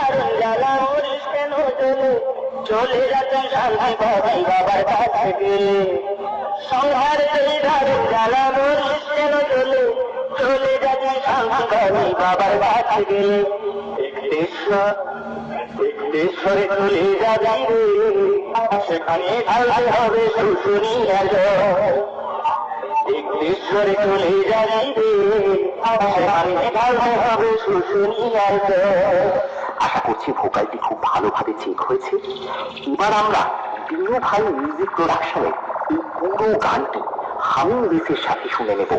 দারুণ জ্বালা মরিস কেন জ্বলে চলে যাচ্ছেন শান্তি বাবাই বাবার কাছে গেলে সংহার সেই দারুণ জ্বালা মরিস কেন জ্বলে চলে যাচ্ছেন শান্তি বাবাই বাবার কাছে গেলে একটেশ্বরে চলে যাবি রে সেখানে ঢালতে হবে শুশুনিয়া জল একটেশ্বরে চলে যাবি রে সেখানে ঢালতে হবে শুশুনিয়া জল। আশা করছি ভোকালটি খুব ভালোভাবে চেক হয়েছে। এবার আমরা দিনু ভাই মিউজিক প্রোডাকশনের এই পুরো গানটি হামিং বেসের সাথে শুনে নেব।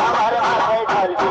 আমার মাথায় ঢালবি